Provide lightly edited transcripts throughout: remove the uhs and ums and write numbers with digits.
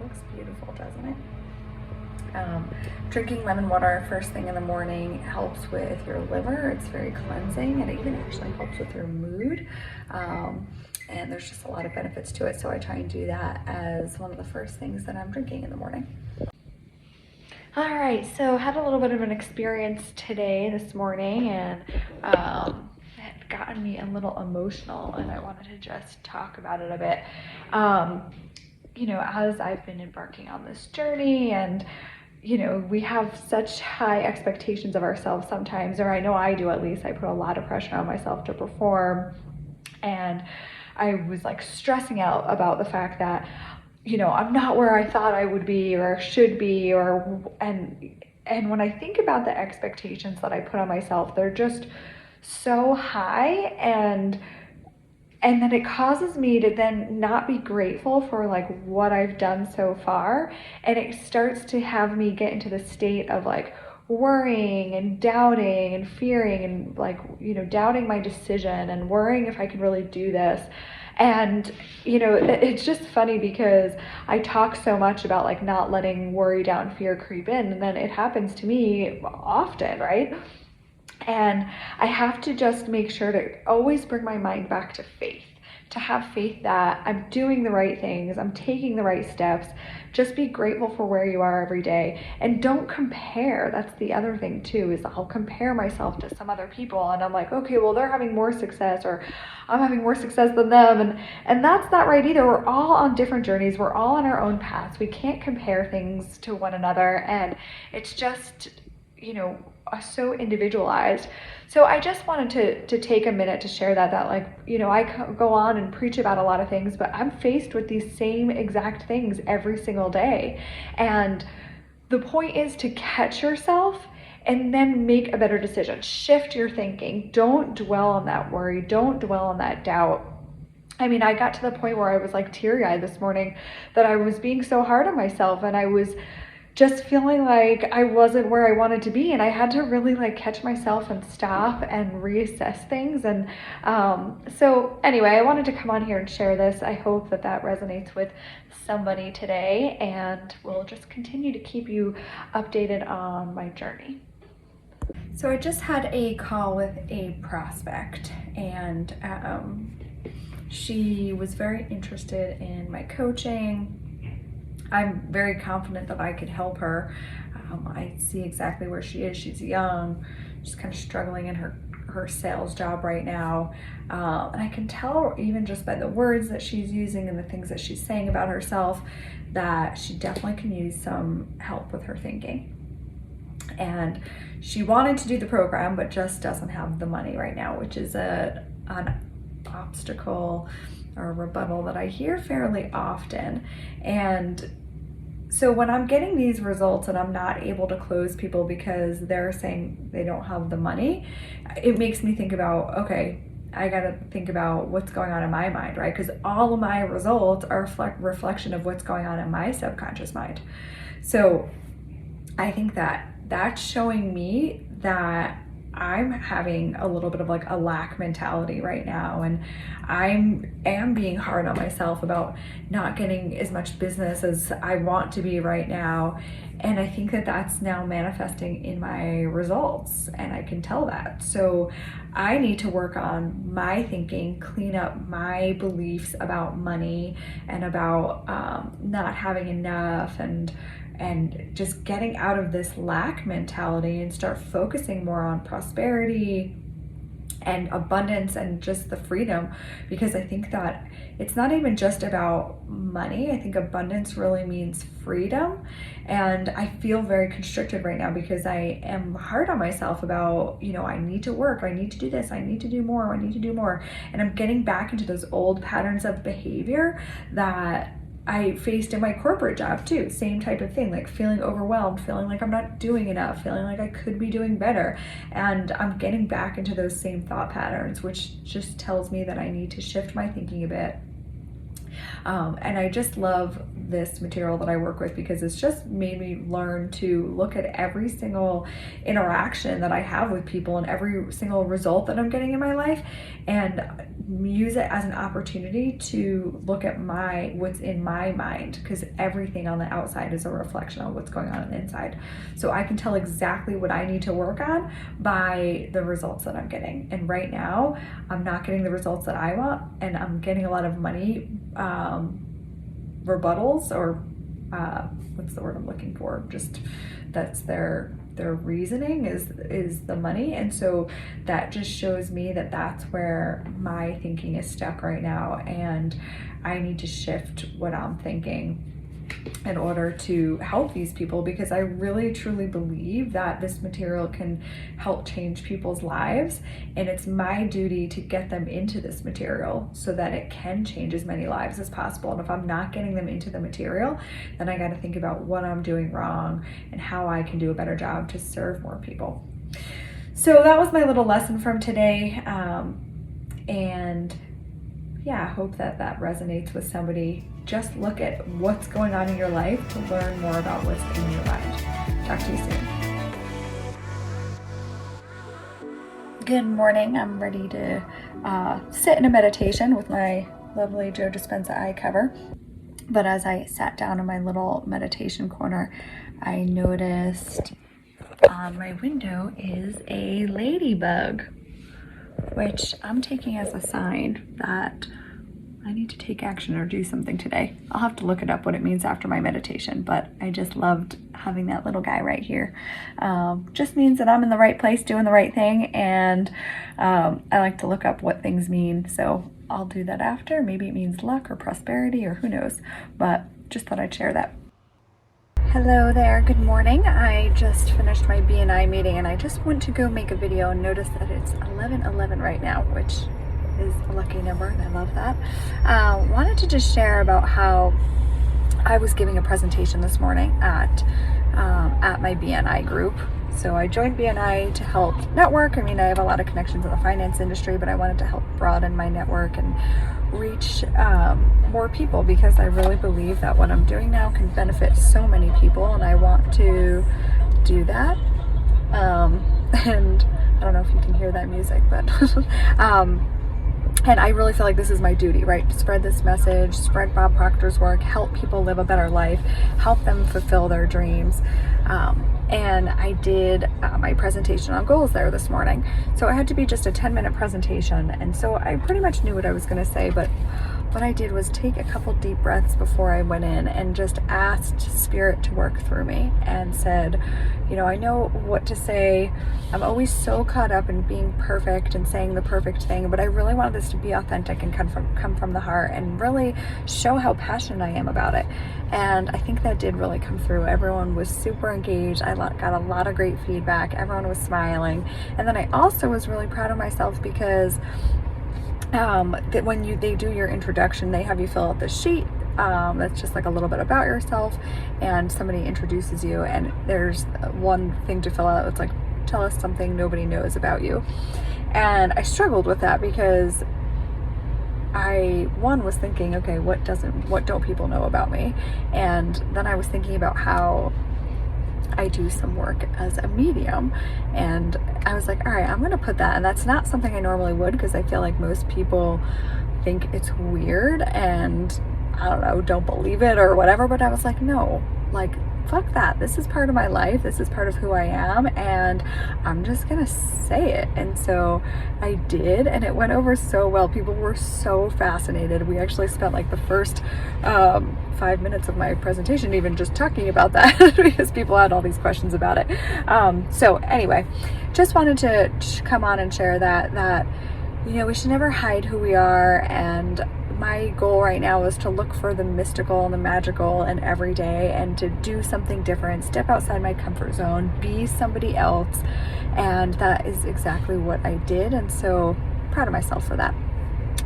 looks beautiful, doesn't it? Drinking lemon water first thing in the morning helps with your liver. It's very cleansing, and it even actually helps with your mood. And there's just a lot of benefits to it, so I try and do that as one of the first things that I'm drinking in the morning. All right, so I had a little bit of an experience this morning, and it had gotten me a little emotional, and I wanted to just talk about it a bit. As I've been embarking on this journey, and we have such high expectations of ourselves sometimes, or I know I do at least. I put a lot of pressure on myself to perform, and I was like stressing out about the fact that I'm not where I thought I would be or should be, and when I think about the expectations that I put on myself, they're just so high, and then it causes me to then not be grateful for like what I've done so far, and it starts to have me get into the state of like worrying and doubting and fearing and like doubting my decision and worrying if I can really do this. And it's just funny because I talk so much about like not letting worry, doubt, and fear creep in, and then it happens to me often, right? And I have to just make sure to always bring my mind back to faith, to have faith that I'm doing the right things, I'm taking the right steps. Just be grateful for where you are every day, and don't compare. That's the other thing too, is I'll compare myself to some other people, and I'm like, okay, well, they're having more success, or I'm having more success than them, and that's not right either. We're all on different journeys. We're all on our own paths. We can't compare things to one another, and it's just so individualized. So I just wanted to take a minute to share that like, I go on and preach about a lot of things, but I'm faced with these same exact things every single day. And the point is to catch yourself and then make a better decision. Shift your thinking. Don't dwell on that worry. Don't dwell on that doubt. I mean, I got to the point where I was like teary-eyed this morning that I was being so hard on myself, and I was just feeling like I wasn't where I wanted to be, and I had to really like catch myself and stop and reassess things. And so anyway, I wanted to come on here and share this. I hope that resonates with somebody today, and we'll just continue to keep you updated on my journey. So I just had a call with a prospect, and she was very interested in my coaching. I'm very confident that I could help her. I see exactly where she is. She's young, she's kind of struggling in her sales job right now. And I can tell even just by the words that she's using and the things that she's saying about herself that she definitely can use some help with her thinking. And she wanted to do the program, but just doesn't have the money right now, which is an obstacle or rebuttal that I hear fairly often. And so when I'm getting these results and I'm not able to close people because they're saying they don't have the money, it makes me think about, okay, I gotta think about what's going on in my mind, right? Because all of my results are a reflection of what's going on in my subconscious mind. So I think that that's showing me that I'm having a little bit of like a lack mentality right now, and I am being hard on myself about not getting as much business as I want to be right now. And I think that that's now manifesting in my results, and I can tell that. So I need to work on my thinking, clean up my beliefs about money and about not having enough, and just getting out of this lack mentality and start focusing more on prosperity and abundance and just the freedom. Because I think that it's not even just about money. I think abundance really means freedom. And I feel very constricted right now because I am hard on myself about, I need to work, I need to do this, I need to do more, I need to do more. And I'm getting back into those old patterns of behavior that I faced in my corporate job too. Same type of thing, like feeling overwhelmed, feeling like I'm not doing enough, feeling like I could be doing better. And I'm getting back into those same thought patterns, which just tells me that I need to shift my thinking a bit. And I just love this material that I work with because it's just made me learn to look at every single interaction that I have with people and every single result that I'm getting in my life, and use it as an opportunity to look at what's in my mind, because everything on the outside is a reflection of what's going on the inside. So I can tell exactly what I need to work on by the results that I'm getting. And right now I'm not getting the results that I want, and I'm getting a lot of money rebuttals, or what's the word I'm looking for, just that's their reasoning is the money. And so that just shows me that that's where my thinking is stuck right now, and I need to shift what I'm thinking in order to help these people, because I really truly believe that this material can help change people's lives, and it's my duty to get them into this material so that it can change as many lives as possible. And if I'm not getting them into the material, then I got to think about what I'm doing wrong and how I can do a better job to serve more people. So that was my little lesson from today, and yeah, I hope that resonates with somebody. Just look at what's going on in your life to learn more about what's in your mind. Talk to you soon. Good morning. I'm ready to sit in a meditation with my lovely Joe Dispenza eye cover. But as I sat down in my little meditation corner, I noticed on my window is a ladybug, which I'm taking as a sign that I need to take action or do something today. I'll have to look it up what it means after my meditation, but I just loved having that little guy right here. Just means that I'm in the right place doing the right thing, and I like to look up what things mean, so I'll do that after. Maybe it means luck or prosperity or who knows, but just thought I'd share that. Hello there, good morning. I just finished my BNI meeting, and I just went to go make a video and noticed that it's 11:11 right now, which is a lucky number, and I love that. Wanted to just share about how I was giving a presentation this morning at my BNI group. So I joined BNI to help network. I mean, I have a lot of connections in the finance industry, but I wanted to help broaden my network and reach more people, because I really believe that what I'm doing now can benefit so many people, and I want to do that. And I don't know if you can hear that music, but and I really feel like this is my duty, right? To spread this message, spread Bob Proctor's work, help people live a better life, help them fulfill their dreams. And I did my presentation on goals there this morning. So it had to be just a 10-minute presentation. And so I pretty much knew what I was going to say, but what I did was take a couple deep breaths before I went in and just asked Spirit to work through me, and said, you know, I know what to say. I'm always so caught up in being perfect and saying the perfect thing, but I really wanted this to be authentic and come from the heart, and really show how passionate I am about it. And I think that did really come through. Everyone was super engaged. I got a lot of great feedback. Everyone was smiling. And then I also was really proud of myself, because that when they do your introduction, they have you fill out this sheet that's just like a little bit about yourself, and somebody introduces you, and there's one thing to fill out. It's like, tell us something nobody knows about you. And I struggled with that, because I was thinking, okay, what don't people know about me? And then I was thinking about how I do some work as a medium, and I was like, all right, I'm gonna put that. And that's not something I normally would, because I feel like most people think it's weird and, I don't know, don't believe it or whatever. But I was like, no, like, fuck that. This is part of my life. This is part of who I am, and I'm just gonna say it. And so I did, and it went over so well. People were so fascinated. We actually spent like the first 5 minutes of my presentation even just talking about that because people had all these questions about it. So anyway, just wanted to come on and share that you know, we should never hide who we are. And my goal right now is to look for the mystical and the magical in every day, and to do something different, step outside my comfort zone, be somebody else. And that is exactly what I did, and so proud of myself for that.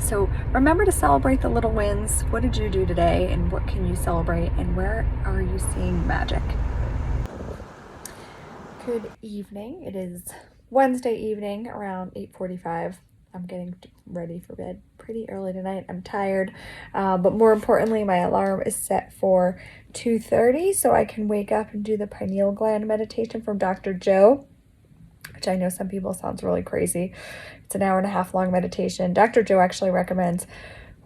So remember to celebrate the little wins. What did you do today, and what can you celebrate, and where are you seeing magic? Good evening. It is Wednesday evening around 8:45. I'm getting ready for bed pretty early tonight. I'm tired, but more importantly, my alarm is set for 2:30 so I can wake up and do the pineal gland meditation from Dr. Joe. which I know some people sounds really crazy. It's an hour and a half long meditation. Dr. Joe actually recommends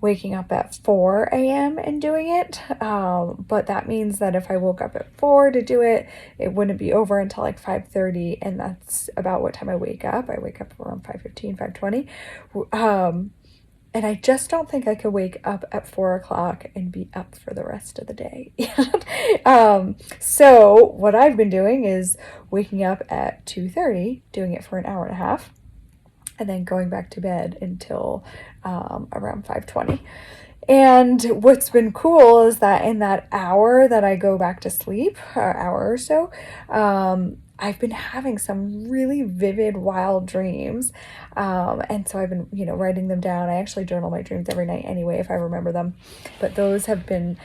waking up at 4 a.m. and doing it. But that means that if I woke up at 4 to do it, it wouldn't be over until like 5:30. And that's about what time I wake up. I wake up around 5:15, 5:20. And I just don't think I could wake up at 4 o'clock and be up for the rest of the day. So what I've been doing is waking up at 2:30, doing it for an hour and a half, and then going back to bed until around 5:20. And what's been cool is that in that hour that I go back to sleep, or hour or so, I've been having some really vivid, wild dreams. And so I've been, writing them down. I actually journal my dreams every night anyway, if I remember them. But those have been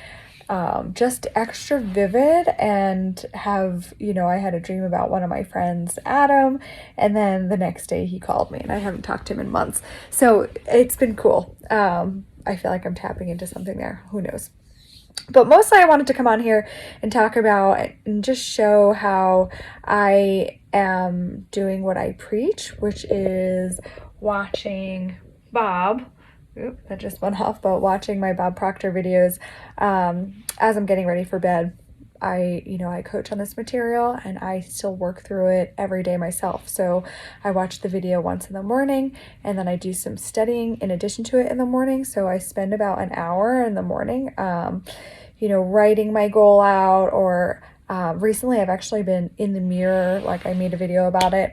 just extra vivid, and I had a dream about one of my friends, Adam, and then the next day he called me, and I haven't talked to him in months. So it's been cool. I feel like I'm tapping into something there. Who knows? But mostly I wanted to come on here and talk about and just show how I am doing what I preach, which is watching Bob. Oop, that just went off, but watching my Bob Proctor videos as I'm getting ready for bed. I coach on this material, and I still work through it every day myself. So I watch the video once in the morning, and then I do some studying in addition to it in the morning. So I spend about an hour in the morning, writing my goal out, or recently I've actually been in the mirror, like I made a video about it,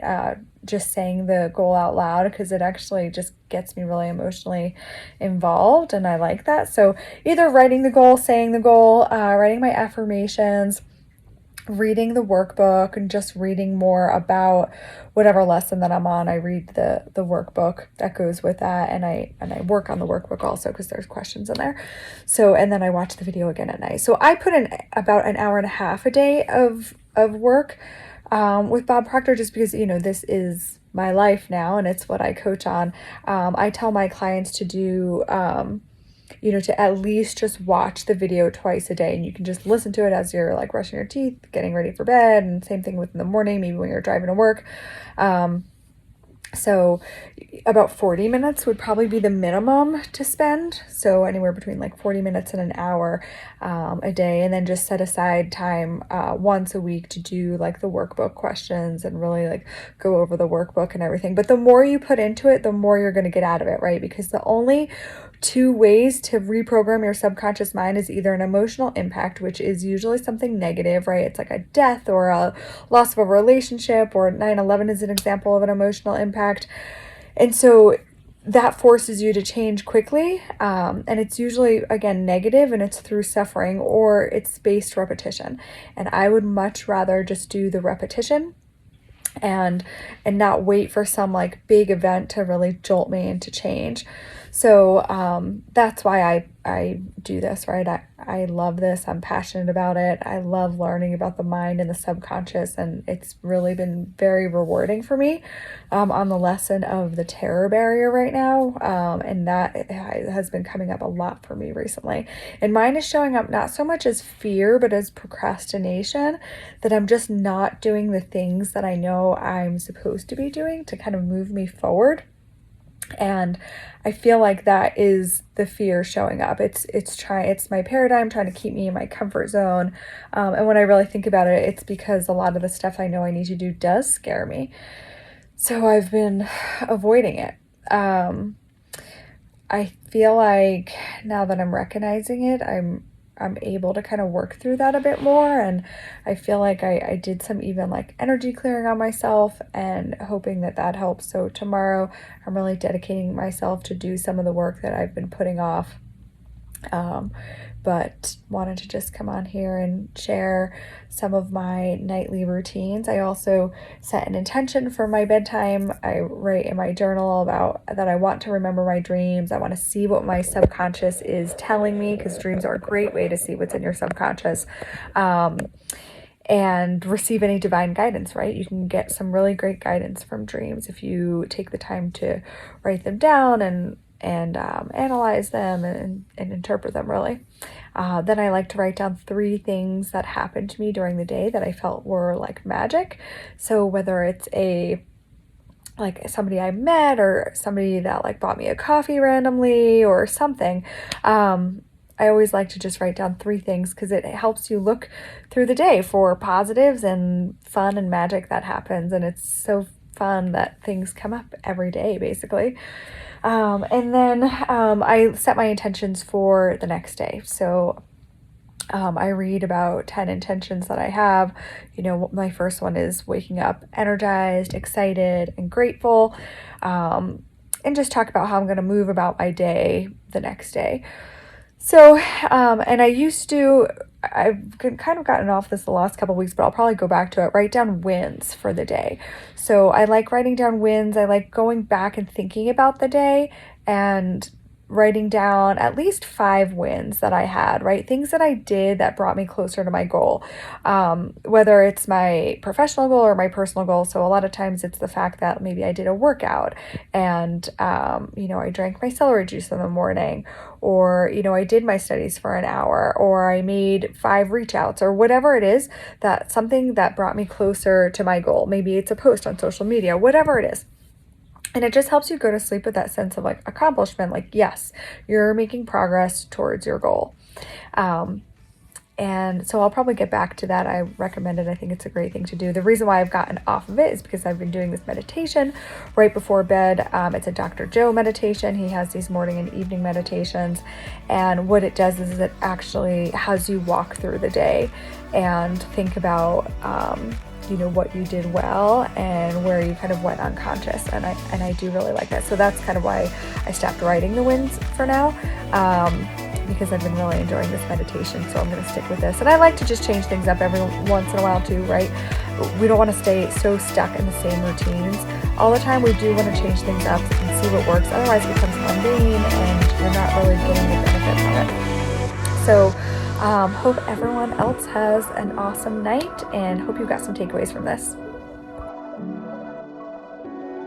just saying the goal out loud, because it actually just gets me really emotionally involved, and I like that. So either writing the goal, saying the goal, writing my affirmations, reading the workbook, and just reading more about whatever lesson that I'm on. I read the workbook that goes with that, and I work on the workbook also, because there's questions in there. So, and then I watch the video again at night. So I put in about an hour and a half a day of work with Bob Proctor, just because, this is my life now, and it's what I coach on. I tell my clients to do, to at least just watch the video twice a day, and you can just listen to it as you're like brushing your teeth, getting ready for bed, and same thing with in the morning, maybe when you're driving to work. So about 40 minutes would probably be the minimum to spend. So anywhere between like 40 minutes and an hour a day, and then just set aside time once a week to do like the workbook questions and really like go over the workbook and everything. But the more you put into it, the more you're going to get out of it, right? Because the only two ways to reprogram your subconscious mind is either an emotional impact, which is usually something negative, right? It's like a death or a loss of a relationship, or 9/11 is an example of an emotional impact. And so that forces you to change quickly. And it's usually, again, negative, and it's through suffering, or it's spaced repetition. And I would much rather just do the repetition and not wait for some like big event to really jolt me into change. So that's why I do this, right? I love this. I'm passionate about it. I love learning about the mind and the subconscious, and it's really been very rewarding for me on the lesson of the terror barrier right now. And that has been coming up a lot for me recently. And mine is showing up not so much as fear, but as procrastination, that I'm just not doing the things that I know I'm supposed to be doing to kind of move me forward. And I feel like that is the fear showing up. It's my paradigm trying to keep me in my comfort zone. And when I really think about it, it's because a lot of the stuff I know I need to do does scare me. So I've been avoiding it. I feel like now that I'm recognizing it, I'm able to kind of work through that a bit more, and I feel like I did some even like energy clearing on myself, and hoping that helps. So tomorrow I'm really dedicating myself to do some of the work that I've been putting off, but wanted to just come on here and share some of my nightly routines. I also set an intention for my bedtime. I write in my journal about that I want to remember my dreams. I want to see what my subconscious is telling me, because dreams are a great way to see what's in your subconscious. And receive any divine guidance, right? You can get some really great guidance from dreams if you take the time to write them down and analyze them and interpret them, really. Then I like to write down 3 things that happened to me during the day that I felt were like magic. So whether it's a like somebody I met or somebody that like bought me a coffee randomly or something. I always like to just write down 3 things because it helps you look through the day for positives and fun and magic that happens. And it's so fun that things come up every day, basically. And then I set my intentions for the next day. So I read about 10 intentions that I have. You know, my first one is waking up energized, excited, and grateful. And just talk about how I'm going to move about my day the next day. So, and I've kind of gotten off this the last couple of weeks, but I'll probably go back to it. Write down wins for the day. So I like writing down wins. I like going back and thinking about the day and writing down at least 5 wins that I had, right? Things that I did that brought me closer to my goal, whether it's my professional goal or my personal goal. So a lot of times it's the fact that maybe I did a workout and, I drank my celery juice in the morning, or, I did my studies for an hour, or I made 5 reach outs, or whatever it is, that something that brought me closer to my goal. Maybe it's a post on social media, whatever it is. And it just helps you go to sleep with that sense of like accomplishment, like, yes, you're making progress towards your goal. And so I'll probably get back to that. I recommend it. I think it's a great thing to do. The reason why I've gotten off of it is because I've been doing this meditation right before bed. It's a Dr. Joe meditation. He has these morning and evening meditations. And what it does is it actually has you walk through the day and think about, what you did well and where you kind of went unconscious. And I do really like that. So that's kind of why I stopped writing the wins for now, because I've been really enjoying this meditation. So I'm going to stick with this. And I like to just change things up every once in a while too, right? We don't want to stay so stuck in the same routines all the time. We do want to change things up and see what works. Otherwise it becomes mundane and you're not really getting the benefit from it. So hope everyone else has an awesome night and hope you got some takeaways from this.